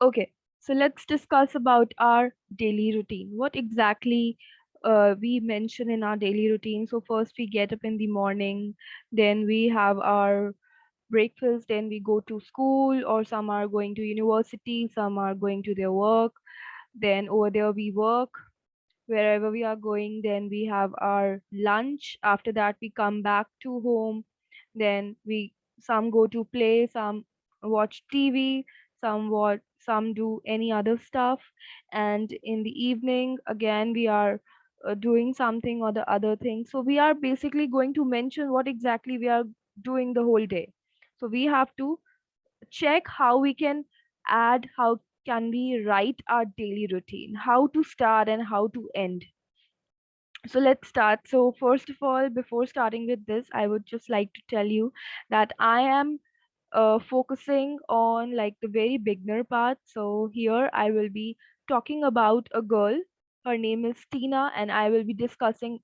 Okay, so let's discuss about our daily routine. What exactly we mention in our daily routine. So first we get up in the morning, then we have our breakfast, then we go to school, or some are going to university, some are going to their work. Then over there we work wherever we are going. Then we have our lunch. After that we come back to home. Then we some go to play, some watch TV, some do any other stuff. And in the evening again we are doing something or the other thing. So we are basically going to mention what exactly we are doing the whole day. So we have to check how we can add, how can we write our daily routine, how to start and how to end. So let's start. So first of all, before starting with this, I would just like to tell you that I am focusing on like the very beginner part. So here I will be talking about a girl. Her name is Tina, and I will be discussing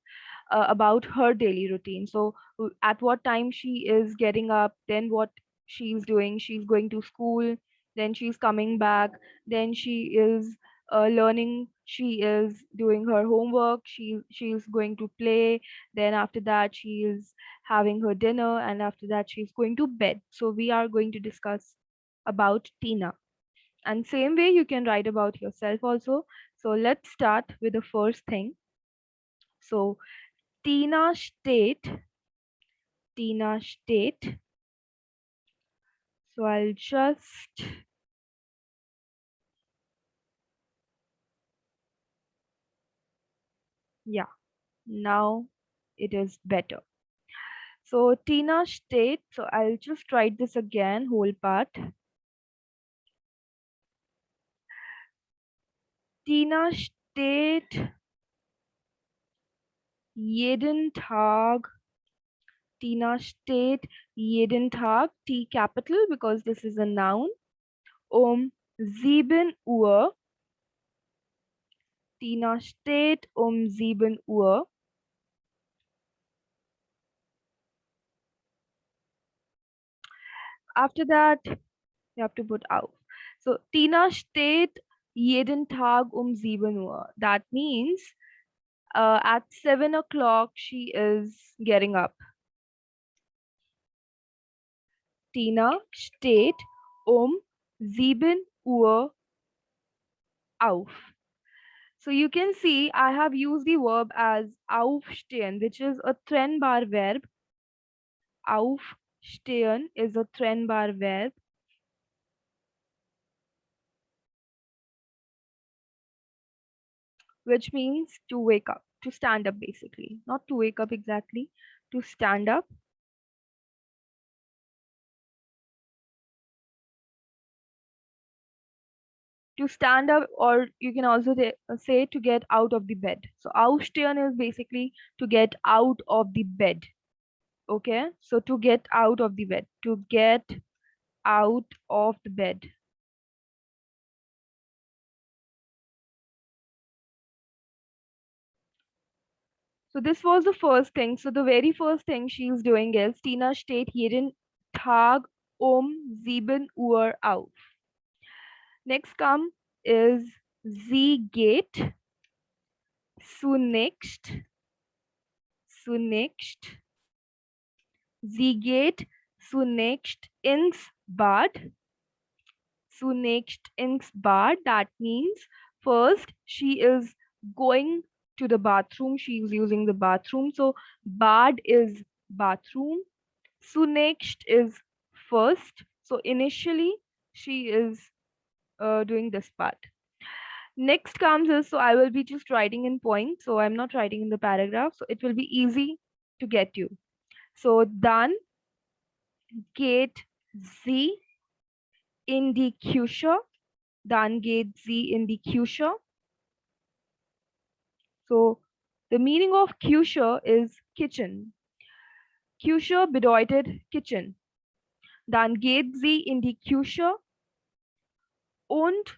about her daily routine. So at what time she is getting up, then what she's doing. She's going to school, then she's coming back, then she is learning. She is doing her homework. She's going to play. Then after that, she is having her dinner, and after that she's going to bed. So we are going to discuss about Tina. And same way you can write about yourself also. So let's start with the first thing. So Tina state, Tina state. So I'll just, yeah, now it is better. So Tina state, so I'll just write this again, whole part. Tina steht jeden Tag. Tina steht jeden Tag, T capital because this is a noun, 7 Uhr. Tina steht 7 Uhr. After that, you have to put auf. So Tina steht jeden Tag 7 Uhr. That means at 7 o'clock she is getting up. Tina steht 7 Uhr auf. So you can see I have used the verb as aufstehen, which is a trennbar verb. Aufstehen is a trennbar verb, which means to wake up, to stand up basically. Not to wake up exactly, to stand up. To stand up, or you can also say to get out of the bed. So aufstehen is basically to get out of the bed. Okay, so to get out of the bed, to get out of the bed. So this was the first thing. So the very first thing she's doing is Tina steht jeden Tag 7 Uhr auf. Next come is sie geht zunächst. Sie geht zunächst ins Bad. Zunächst ins Bad. That means first she is going to the bathroom. She is using the bathroom. So Bad is bathroom. Zunächst is first. So initially she is doing this part. Next comes is, so I will be just writing in points. So I'm not writing in the paragraph. So it will be easy to get you. So dann geht sie in die Küche. Dann geht sie in die Küche. So the meaning of Küche is kitchen. Küche bedeutet kitchen. Dann geht sie in die Küche und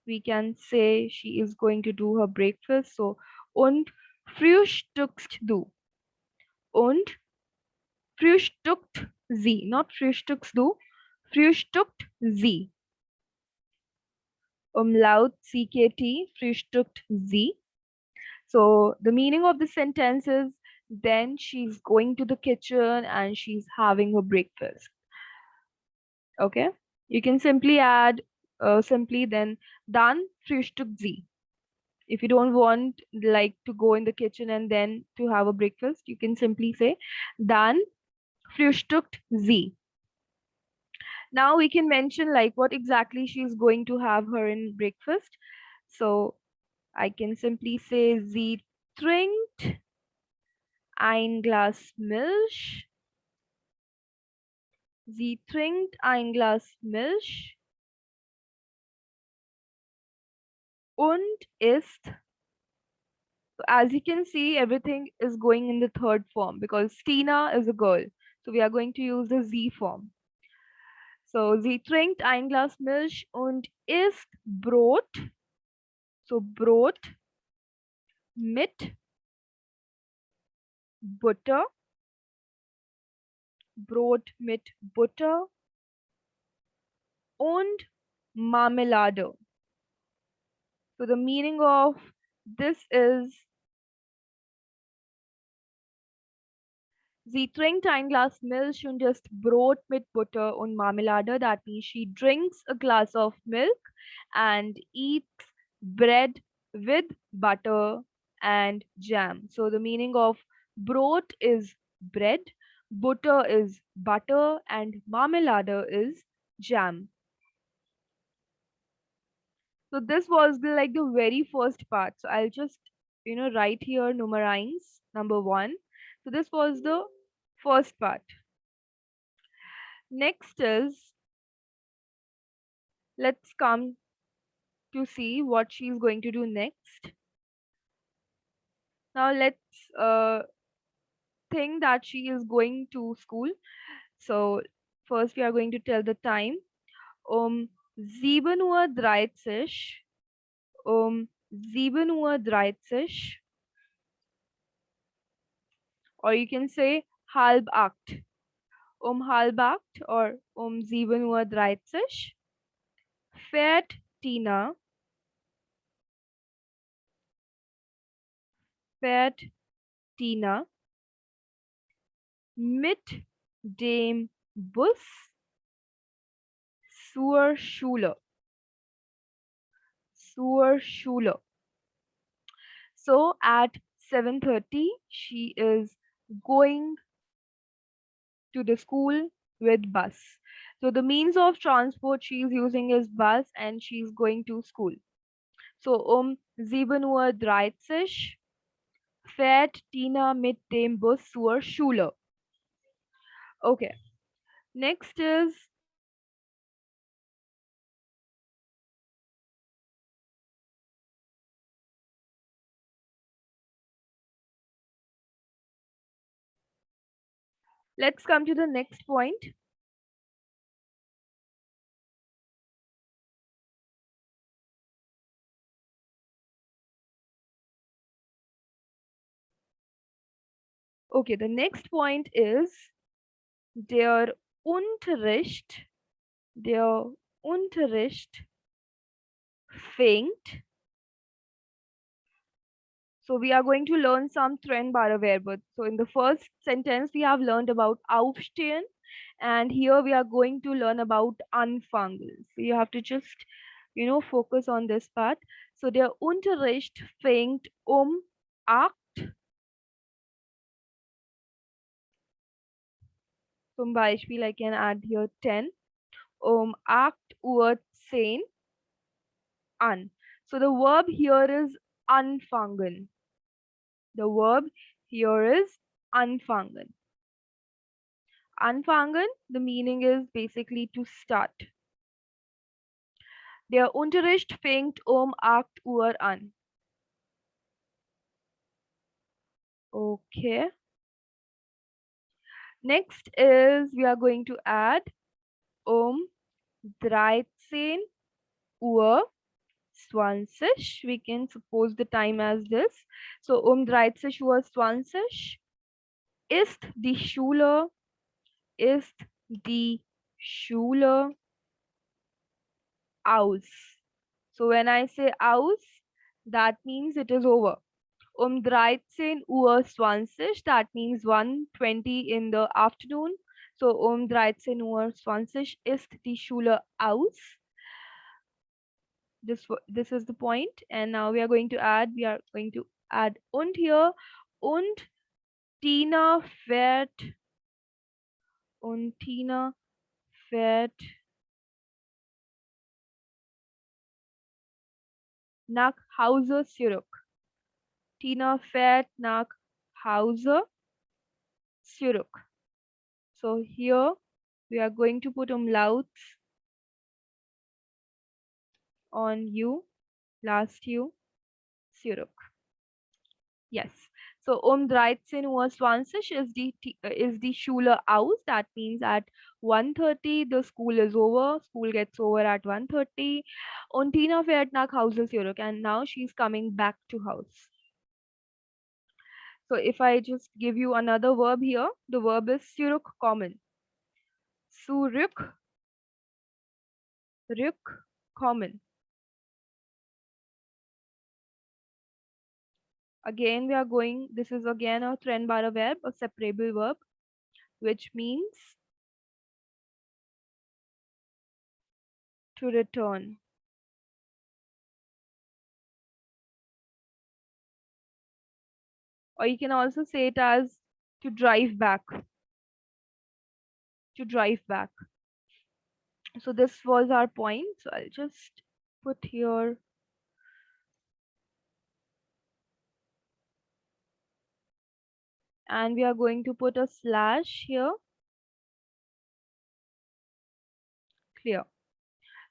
we can say she is going to do her breakfast. So und frühstückst du. Und frühstückt sie, not frühstückst du, frühstückt sie. Laut CKT frühstückt sie. So the meaning of the sentence is then she's going to the kitchen and she's having her breakfast. Okay. You can simply add simply then dann frühstückt sie. If you don't want like to go in the kitchen and then to have a breakfast, you can simply say dann frühstückt sie. Now we can mention like what exactly she's going to have her in breakfast. So I can simply say sie trinkt ein Glas Milch. Sie trinkt ein Glas Milch und isst. So as you can see, everything is going in the third form because Tina is a girl. So we are going to use the Z form. So sie trinkt ein Glas Milch und isst Brot. So Brot mit Butter. Brot mit Butter und Marmelade. So the meaning of this is sie trinkt ein Glas Milch und isst Brot mit Butter und Marmelade. That means she drinks a glass of milk and eats bread with butter and jam. So the meaning of Brot is bread, butter is butter, and Marmelade is jam. So this was like the very first part. So I'll just write here numerines number 1. So this was the first part. Next is let's come to see what she's going to do next. Now let's think that she is going to school. So first we are going to tell the time. 7:30 Uhr. 7:30 Uhr. Or you can say halb acht. Halb acht or 7:30 Uhr. Fährt Tina. Fährt Tina mit dem Bus zur Schule. Zur Schule. So at 7:30, she is going to the school with bus. So the means of transport she is using is bus and she is going to school. So 7:30 Uhr fährt Tina mit dem Bus zur Schule. Okay. Next is let's come to the next point. Okay, the next point is der Unterricht. Der Unterricht fängt. So we are going to learn some trend Verben. So in the first sentence we have learned about aufstehen, and here we are going to learn about anfangen. So you have to just focus on this part. So der Unterricht fängt 8. Zum Beispiel I can add here 10. 8:10 Uhr an. So the verb here is anfangen. The verb here is anfangen. Anfangen, the meaning is basically to start. Der Unterricht fängt 8 Uhr an. Okay. Next is we are going to add 13:20 Uhr. We can suppose the time as this. So 13:20 Uhr ist die Schule, ist die Schule aus. So when I say aus, that means it is over. 13:20 Uhr, that means 1:20 in the afternoon. So 13:20 Uhr ist die Schule aus. This is the point, and now we are going to add und here. Und Tina fährt und Tina fährt nach Hause zurück. Tina fährt nach Hause zurück. So here we are going to put umlauts on U, last U, zurück. Yes. So 13:20 is the Schule aus. That means at 1:30 the school is over. School gets over at 1:30. Und Tina fährt nach Hause zurück. And now she's coming back to house. So if I just give you another verb here, the verb is zurückkommen. Rückkommen. Again, this is again a trennbare verb, a separable verb, which means to return. Or you can also say it as to drive back. To drive back. So this was our point. So I'll just put here. And we are going to put a slash here. Clear.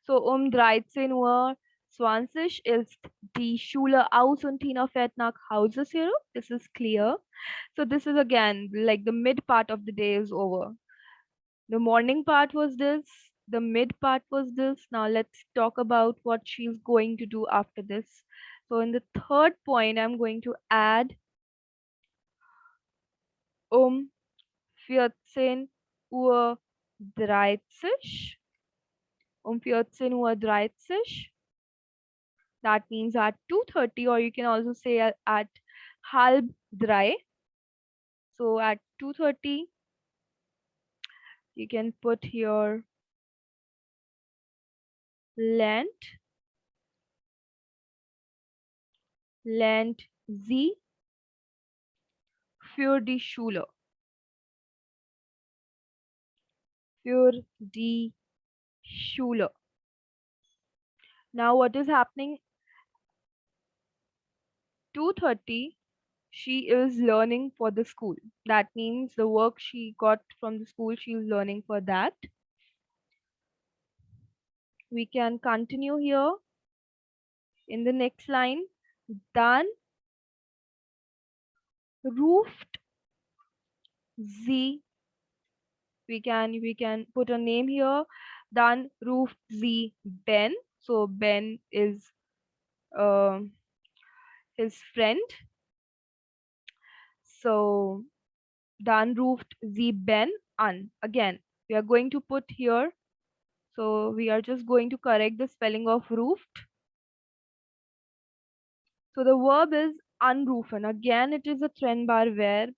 So 13:20 ist die Schule aus und Tina fährt nach Hause zurück. This is clear. So this is again like the mid part of the day is over. The morning part was this. The mid part was this. Now let's talk about what she's going to do after this. So in the third point, I'm going to add 14:30 Uhr. 14:30 Uhr. That means at 2:30, or you can also say at halb drei. So at 2:30, you can put here lernt sie für die Schule. Für die Schule. Now what is happening? 2:30, she is learning for the school. That means the work she got from the school, she is learning for that. We can continue here in the next line. Dann ruft sie. We can put a name here. Dann ruft sie Ben. So Ben is uh, his friend. So dann ruft sie Ben an. Again, we are going to put here. So we are just going to correct the spelling of ruft. So the verb is anrufen. Again, it is a trennbar verb.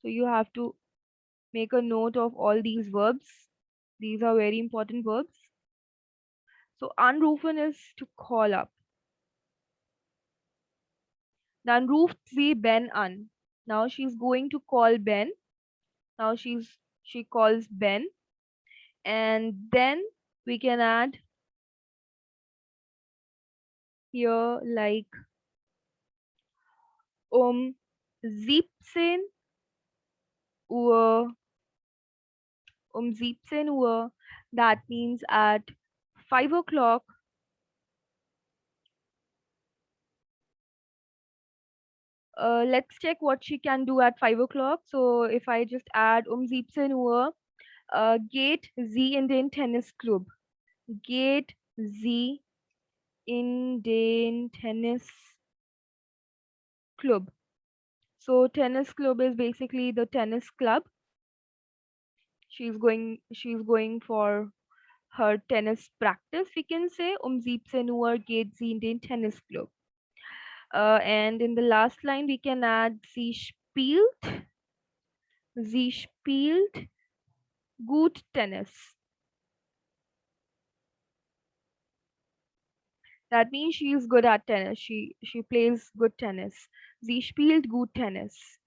So you have to make a note of all these verbs. These are very important verbs. So anrufen is to call up. Dann ruft sie Ben an. Now she's going to call Ben. Now she calls Ben. And then we can add here like 17 Uhr. 17 Uhr. That means at 5 o'clock. Let's check what she can do at 5 o'clock. So if I just add 17 Uhr, geht sie in den Tennisclub. Geht sie in den Tennisclub. So tennis club is basically the tennis club. She's going for her tennis practice, we can say. 17 Uhr geht sie in den Tennisclub. And in the last line, we can add sie spielt gut Tennis. That means she is good at tennis. She plays good tennis. Sie spielt gut Tennis.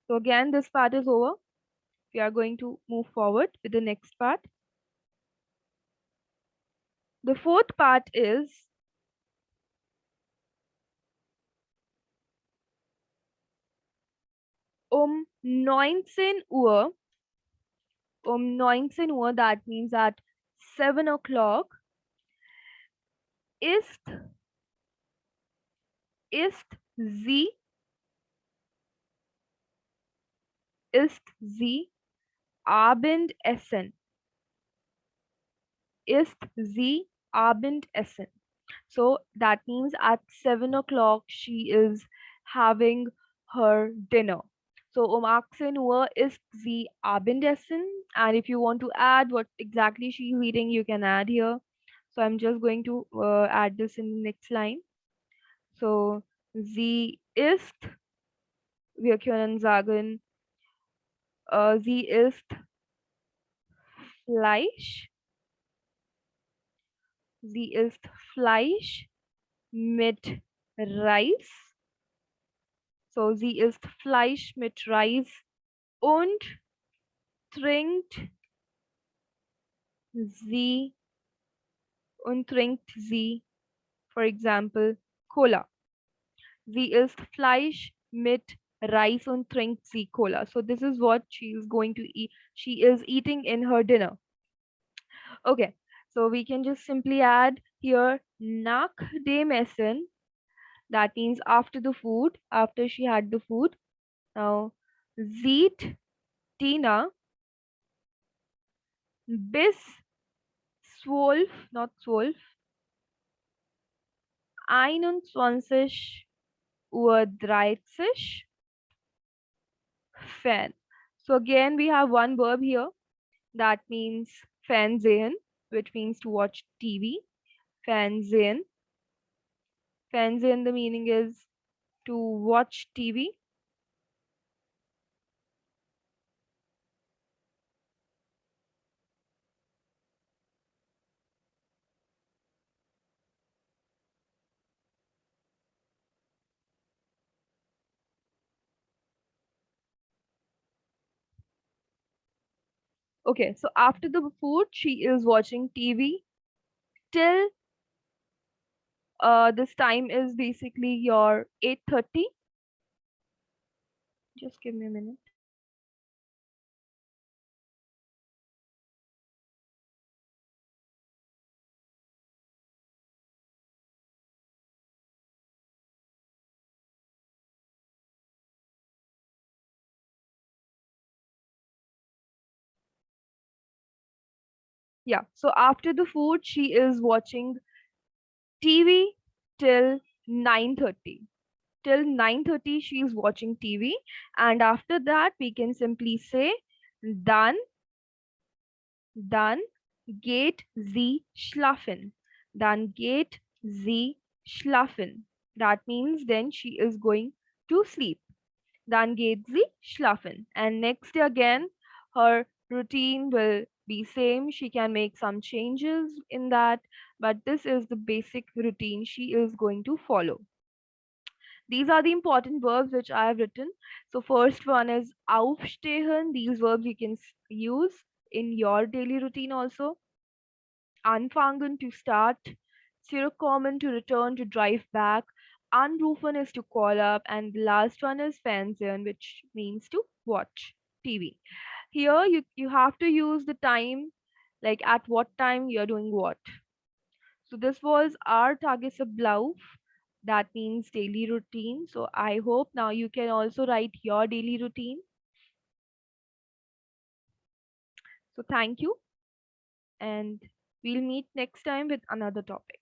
So again, this part is over. We are going to move forward with the next part. The fourth part is 19 Uhr. 19 Uhr, that means at 7 o'clock, ist, ist sie, ist sie Abendessen. Ist sie Abendessen. So that means at 7 o'clock she is having her dinner. So 18 Uhr ist sie Abendessen. And if you want to add what exactly she's eating, you can add here. So I'm just going to add this in the next line. So sie isst, wir können sagen, sie isst Fleisch. Sie isst Fleisch mit Reis. So sie isst Fleisch mit Reis und trinkt sie for example, Cola. Sie isst Fleisch mit Reis und trinkt sie Cola. So this is what she is going to eat. She is eating in her dinner. Okay, so we can just simply add here nach dem Essen. That means after the food, after she had the food. Now, sieht Tina bis 12, not 12, 21 Uhr 30 Fan. So again, we have one verb here that means Fernsehen, which means to watch TV. Fernsehen. Fernsehen, the meaning is to watch TV. Okay, so after the food, she is watching TV till this time is basically your 8:30. Just give me a minute. Yeah, so after the food, she is watching TV till 9:30. Till 9:30, she is watching TV, and after that, we can simply say, dann, dann geht sie schlafen. Dann geht sie schlafen. That means then she is going to sleep. Dann geht sie schlafen. And next day again, her routine will be same. She can make some changes in that, but this is the basic routine she is going to follow. These are the important verbs which I have written. So first one is aufstehen. These verbs you can use in your daily routine also. Anfangen to start, zurückkommen to return, to drive back, anrufen is to call up, and the last one is Fernsehen, which means to watch TV. Here you have to use the time, like at what time you're doing what. So this was our Tagesablauf, that means daily routine. So I hope now you can also write your daily routine. So thank you, and we'll meet next time with another topic.